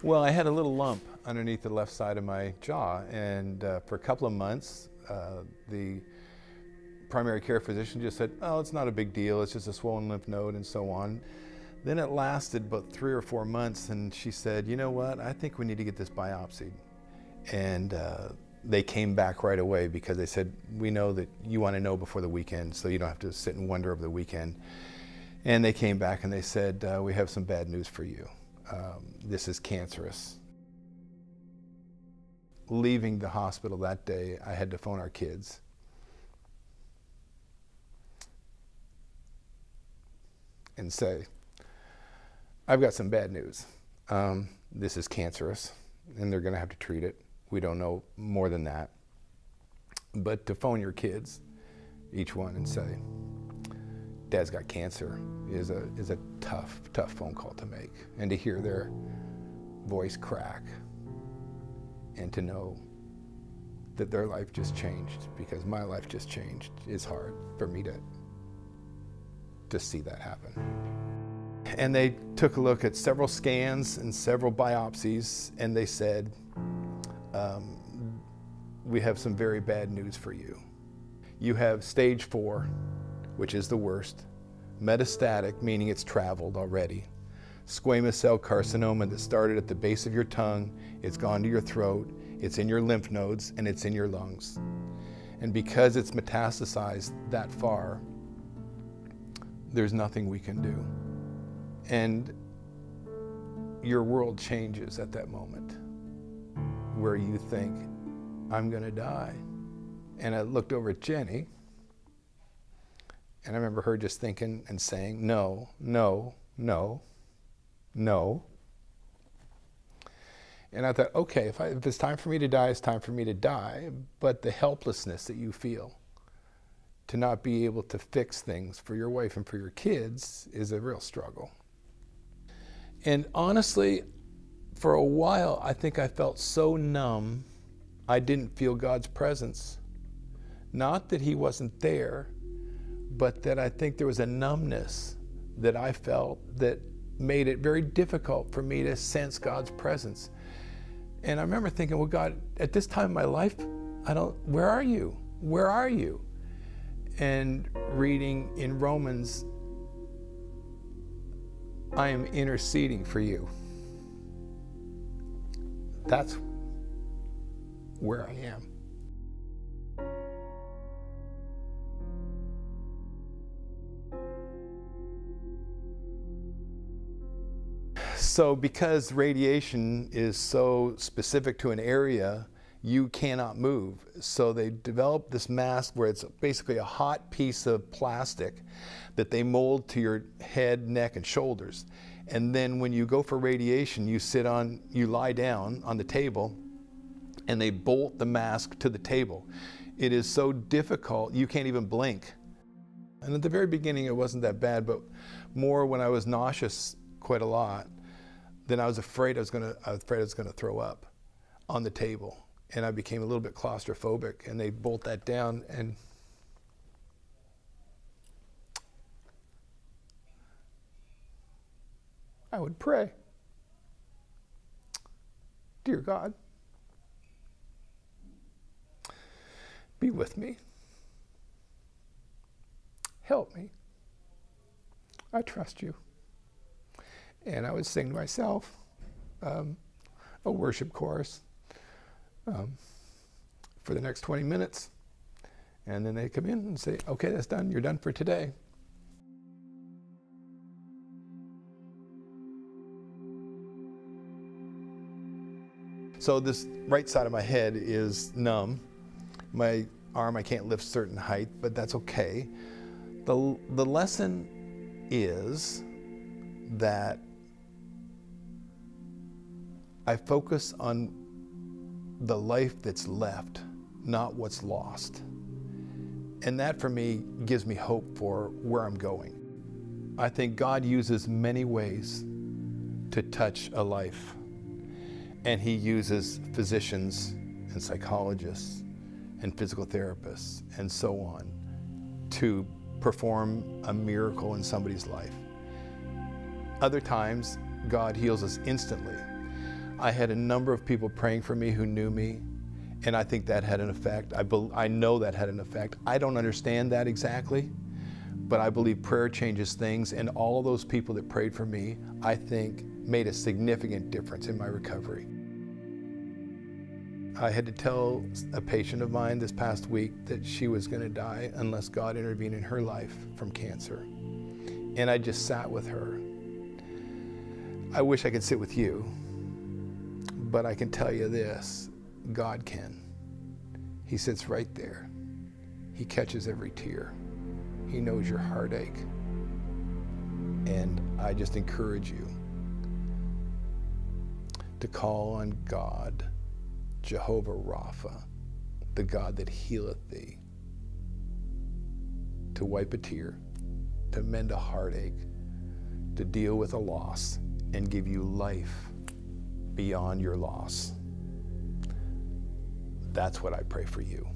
Well, I had a little lump underneath the left side of my jaw, and for a couple of months, the primary care physician just said, oh, it's not a big deal, it's just a swollen lymph node and so on. Then it lasted about 3 or 4 months, and she said, you know what, I think we need to get this biopsied. And they came back right away because they said, we know that you want to know before the weekend, so you don't have to sit and wonder over the weekend. And they came back and they said, we have some bad news for you. This is cancerous. Leaving the hospital that day, I had to phone our kids. And say, I've got some bad news. This is cancerous, and they're gonna have to treat it. We don't know more than that. But to phone your kids, each one, and say, Dad's got cancer is a tough phone call to make. And to hear their voice crack and to know that their life just changed because my life just changed is hard for me to see that happen. And they took a look at several scans and several biopsies, and they said, we have some very bad news for you. You have stage 4, which is the worst, metastatic, meaning it's traveled already, squamous cell carcinoma that started at the base of your tongue, it's gone to your throat, it's in your lymph nodes, and it's in your lungs. And because it's metastasized that far, there's nothing we can do. And your world changes at that moment where you think, I'm gonna die. And I looked over at Jennie, and I remember her just thinking and saying, no, no, no, no. And I thought, okay, if it's time for me to die, it's time for me to die. But the helplessness that you feel to not be able to fix things for your wife and for your kids is a real struggle. And honestly, for a while, I think I felt so numb, I didn't feel God's presence. Not that he wasn't there, but that I think there was a numbness that I felt that made it very difficult for me to sense God's presence. And I remember thinking, well, God, at this time in my life, where are you? Where are you? And reading in Romans, I am interceding for you. That's where I am. So because radiation is so specific to an area, you cannot move. So they developed this mask where it's basically a hot piece of plastic that they mold to your head, neck, and shoulders. And then when you go for radiation, you lie down on the table, and they bolt the mask to the table. It is so difficult, you can't even blink. And at the very beginning, it wasn't that bad, but more when I was nauseous quite a lot, then I was afraid I was gonna throw up on the table. And I became a little bit claustrophobic, and they bolt that down, and I would pray, dear God, be with me, help me, I trust you. And I would sing to myself a worship chorus for the next 20 minutes. And then they come in and say, okay, that's done, you're done for today. So this right side of my head is numb. My arm, I can't lift certain height, but that's okay. The lesson is that I focus on the life that's left, not what's lost. And that for me gives me hope for where I'm going. I think God uses many ways to touch a life. And he uses physicians and psychologists and physical therapists and so on to perform a miracle in somebody's life. Other times, God heals us instantly. I had a number of people praying for me who knew me, and I think that had an effect. I know that had an effect. I don't understand that exactly, but I believe prayer changes things, and all of those people that prayed for me, I think, made a significant difference in my recovery. I had to tell a patient of mine this past week that she was going to die unless God intervened in her life from cancer. And I just sat with her. I wish I could sit with you, but I can tell you this, God can. He sits right there. He catches every tear. He knows your heartache. And I just encourage you to call on God, Jehovah Rapha, the God that healeth thee, to wipe a tear, to mend a heartache, to deal with a loss, and give you life beyond your loss. That's what I pray for you.